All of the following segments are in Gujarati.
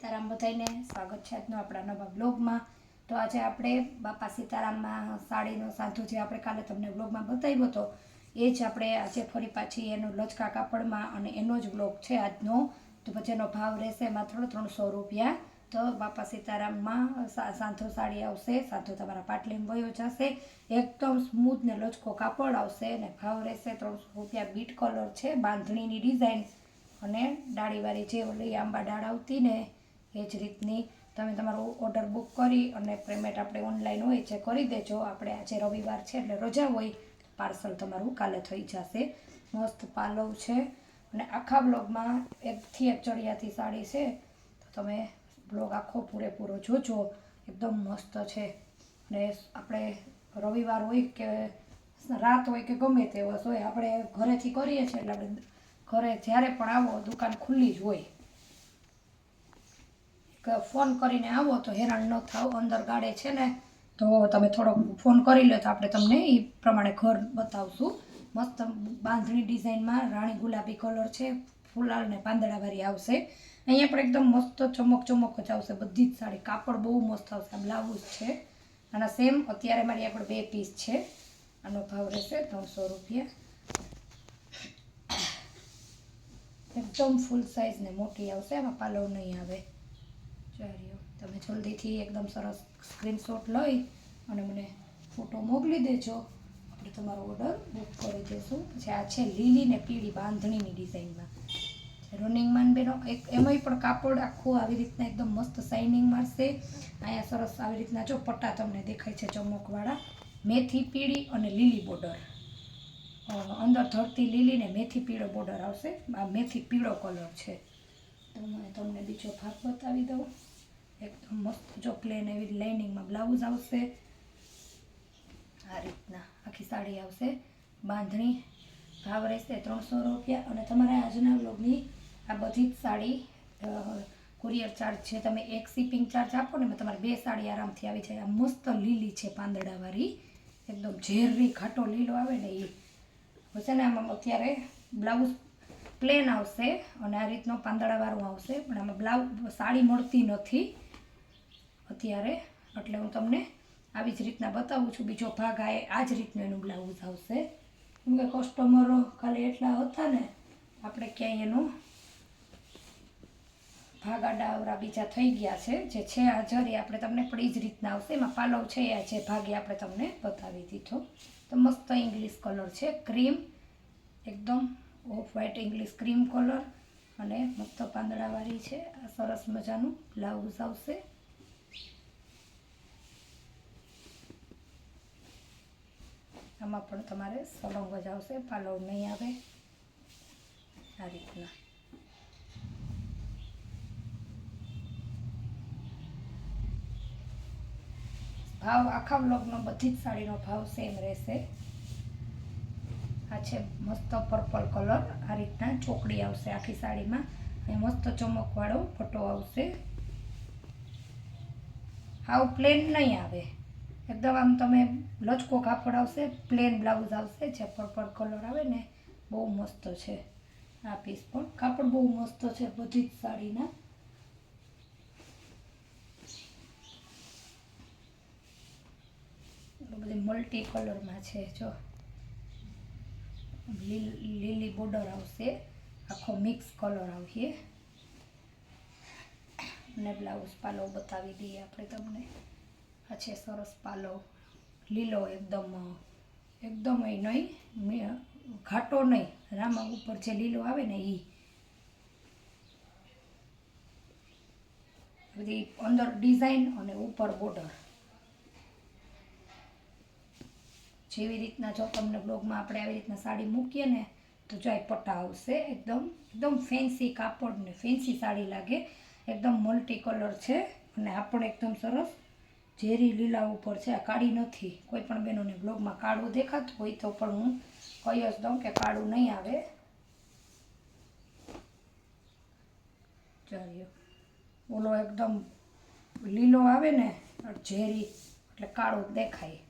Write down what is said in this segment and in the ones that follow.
સીતારામ બધાઈને સ્વાગત છે આજનો આપણા નવા બ્લોગમાં। તો આજે આપણે બાપા સીતારામમાં સાડીનો સાંધો જે આપણે કાલે તમને બ્લોગમાં બતાવ્યો હતો એ જ આપણે આજે ફરી પાછી એનો લચકા કાપડમાં અને એનો જ બ્લોગ છે આજનો। તો પછી એનો ભાવ રહેશે માત્ર 300 રૂપિયા। તો બાપા સીતારામમાં સાંધો સાડી આવશે, સાંધો તમારા પાટલીમાં વયો જશે, એકદમ સ્મૂથ ને લચકો કાપડ આવશે અને ભાવ રહેશે 300 રૂપિયા। બીટ કલર છે, બાંધણીની ડિઝાઇન અને ડાળીવાળી જે ઓલી આંબા ડાળ આવતી ને એ જ રીતની તમે તમારો ઓર્ડર બુક કરી અને પેમેન્ટ આપણે ઓનલાઈન હોય છે કરી દેજો। આપણે આજે રવિવાર છે એટલે રજા હોય, પાર્સલ તમારું કાલે થઈ જશે। મસ્ત પાલવ છે અને આખા બ્લોગમાં એકથી એક ચડિયાતી સાડી છે, તો તમે બ્લોગ આખો પૂરેપૂરો જોજો, એકદમ મસ્ત છે। ને આપણે રવિવાર હોય કે રાત હોય કે ગમે તે દિવસ હોય, આપણે ઘરેથી કરીએ છીએ એટલે આપણે ઘરે જ્યારે પણ આવો દુકાન ખુલ્લી જ હોય, ફોન કરીને આવો તો હેરાન ન થાવ। અંદર ગાડે છે ને તો તમે થોડોક ફોન કરી લો તો આપણે તમને એ પ્રમાણે ઘર બતાવશું। મસ્ત બાંધણી ડિઝાઇનમાં રાણી ગુલાબી કલર છે, ફૂલાલ ને પાંદડાવાળી આવશે। અહીંયા પણ એકદમ મસ્ત ચમક ચમક જ આવશે બધી જ સાડી, કાપડ બહુ મસ્ત આવશે। બ્લાઉઝ છે અને સેમ અત્યારે મારી આગળ 2 પીસ છે, આનો ભાવ રહેશે 300 રૂપિયા। એકદમ ફૂલ સાઇઝ ને મોટી આવશે, આમાં પાલવ નહીં આવે। ચાલો તમે જલ્દીથી એકદમ સરસ સ્ક્રીનશોટ લઈ અને મને ફોટો મોકલી દેજો, આપણે તમારો ઓર્ડર બુક કરી દઈશું। પછી આ છે લીલી ને પીળી બાંધણીની ડિઝાઇનમાં રનિંગમાં બેનો, એક એમાંય પણ કાપડ આખું આવી રીતના એકદમ મસ્ત શાઇનિંગ મારશે। અહીંયા સરસ આવી રીતના જો પટ્ટા તમને દેખાય છે ચમકવાળા, મેથી પીળી અને લીલી બોર્ડર, અંદર ધરતી લીલી ને મેથી પીળો બોર્ડર આવશે। આ મેથી પીળો કલર છે। તો હું તમને બીજો ભાગ બતાવી દઉં, એકદમ મસ્ત જો પ્લેન એવી લાઇનિંગમાં બ્લાઉઝ આવશે, આ રીતના આખી સાડી આવશે। બાંધણી ભાવ રહેશે 300 રૂપિયા। અને તમારે આજના બ્લોગની આ બધી જ સાડી કુરિયર ચાર્જ છે, તમે એક શિપિંગ ચાર્જ આપો ને તમારે 2 સાડી આરામથી આવી જાય। આ મસ્ત લીલી છે પાંદડાવાળી, એકદમ ઝેરી ઘાટો લીલો આવે ને એ છે ને। આમાં અત્યારે બ્લાઉઝ પ્લેન આવશે અને આ રીતનો પાંદડાવાળું આવશે, પણ આમાં બ્લાઉઝ સાડી મળતી નથી અત્યારે, એટલે હું તમને આવી જ રીતના બતાવું છું। બીજો ભાગ આ જ રીતનું એનું બ્લાઉઝ આવશે, કેમ કે કસ્ટમરો ખાલી એટલા હતા ને, આપણે ક્યાંય એનું ભાગ આડાવરા બીજા થઈ ગયા છે। જે છે આ જરી આપણે તમને પણ એ જ રીતના આવશે, એમાં પાલવ છે આ જે ભાગે આપણે તમને બતાવી દીધો। તો મસ્ત ઇંગ્લિશ કલર છે, ક્રીમ એકદમ of white English cream colour અને મસ્ત પાંદડાવાળી છે। આ સરસ મજાનું બ્લાઉઝ આવશે। આમાં પણ તમારે સળંગ જ આવશે, પાલવ નહીં આવે, આ રીતના। ભાવ આખા બ્લોગનો બધી જ સાડીનો ભાવ સેમ રહેશે। આ છે મસ્ત પર્પલ કલર, આ રીતના ચોકડી આવશે આખી સાડીમાં અને મસ્ત ચમકવાળો પટ્ટો આવશે। હાવ પ્લેન નહીં આવે, એકદમ આમ તમે લચકો કાપડ આવશે, પ્લેન બ્લાઉઝ આવશે। જે પર્પલ કલર આવે ને બહુ મસ્ત છે। આ પીસ પણ કાપડ બહુ મસ્ત છે બધી જ સાડીના। બધી મલ્ટી કલરમાં છે, જો લીલી બોર્ડર આવશે, આખો મિક્સ કલર આવશે અને બ્લાઉઝ પાલવ બતાવી દઈએ આપણે તમને। આ છે સરસ પાલવ, લીલો એકદમ એકદમ એ નહીં ઘાટો નહીં, રામા ઉપર જે લીલો આવે ને એ બધી અંદર ડિઝાઇન અને ઉપર બોર્ડર, જેવી રીતના જો તમને બ્લોગમાં આપણે આવી રીતના સાડી મૂકીએ ને તો જો પટ્ટા આવશે, એકદમ એકદમ ફેન્સી કાપડ ને ફેન્સી સાડી લાગે। એકદમ મલ્ટી કલર છે અને આ પણ એકદમ સરસ ઝેરી લીલા ઉપર છે, આ કાળી નથી। કોઈ પણ બહેનોને બ્લોગમાં કાળું દેખાતું હોય તો પણ હું કહી જ દઉં કે કાળું નહીં આવે। ચાલ્યો ઓલો એકદમ લીલો આવે ને ઝેરી એટલે કાળું દેખાય।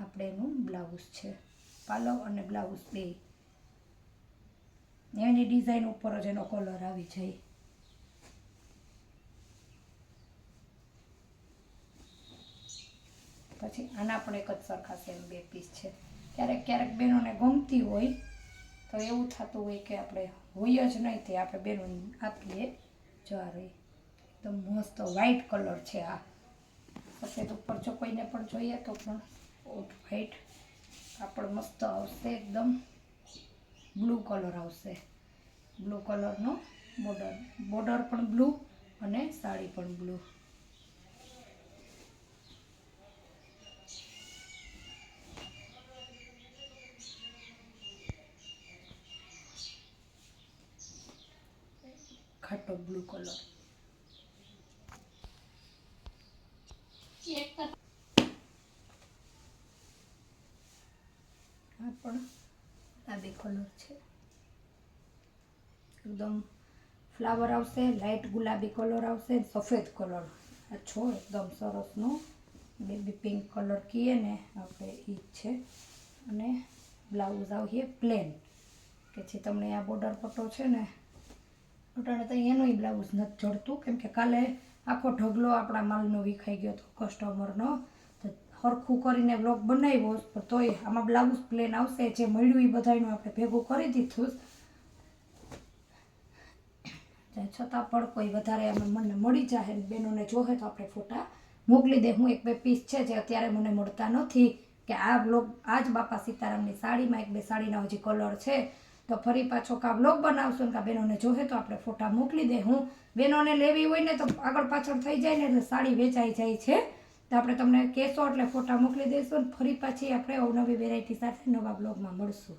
આપણે એનું બ્લાઉઝ છે, પાલવ અને બ્લાઉઝ બે એની ડિઝાઇન ઉપર જ એનો કલર આવી જાય। પછી આના પણ એક જ સરખા સેમ 2 પીસ છે. ક્યારેક ક્યારેક બહેનોને ગમતી હોય તો એવું થતું હોય કે આપણે હોય જ નહીં તે આપણે બહેનોને આપીએ. જો આ રહી એકદમ મસ્ત વ્હાઈટ કલર છે. આ સફેદ ઉપર જો કોઈને પણ જોઈએ તો પણ ઓફ વ્હાઈટ કાપડ મસ્ત આવશે. એકદમ બ્લુ કલર આવશે. બ્લુ કલરનો બોર્ડર પણ બ્લુ અને સાડી પણ બ્લુ. ખાટો blue colour. આ પણ ગુલાબી કલર છે. એકદમ ફ્લાવર આવશે. લાઇટ ગુલાબી કલર આવશે. સફેદ કલર આ છો એકદમ સરસનો બેબી પિંક કલર કહીએ ને આપણે એ જ છે. અને બ્લાઉઝ આવીએ પ્લેન કે જે તમને આ બોર્ડર પટ્ટો છે ને અટાણે તો એનોય બ્લાઉઝ નથી જડતું કેમ કે કાલે આખો ઢગલો આપણા માલનો વિખાઈ ગયો હતો કસ્ટમરનો. તો સરખું કરીને બ્લોગ બનાવ્યો પણ તોય આમાં બ્લાઉઝ પ્લેન આવશે. જે મળ્યું એ બધાનું આપણે ભેગું કરી દીધું. છતાં પણ કોઈ વધારે મને મળી જાય બહેનોને જોહે તો આપણે ફોટા મોકલી દે. હું 1-2 પીસ છે જે અત્યારે મને મળતા નથી કે આ બ્લોગ આ જ બાપા સીતારામની સાડીમાં 1-2 સાડીના હજી કલર છે તો ફરી પાછો કા બ્લોગ બનાવશું ને કા બહેનોને જોહે તો આપણે ફોટા મોકલી દે. હું બહેનોને લેવી હોય ને તો આગળ પાછળ થઈ જાય ને એટલે સાડી વેચાઈ જાય છે તો આપણે તમને કહેશો એટલે ફોટા મોકલી દઈશું ને ફરી પાછી આપણે અવનવી વેરાયટી સાથે નવા બ્લોગમાં મળશું.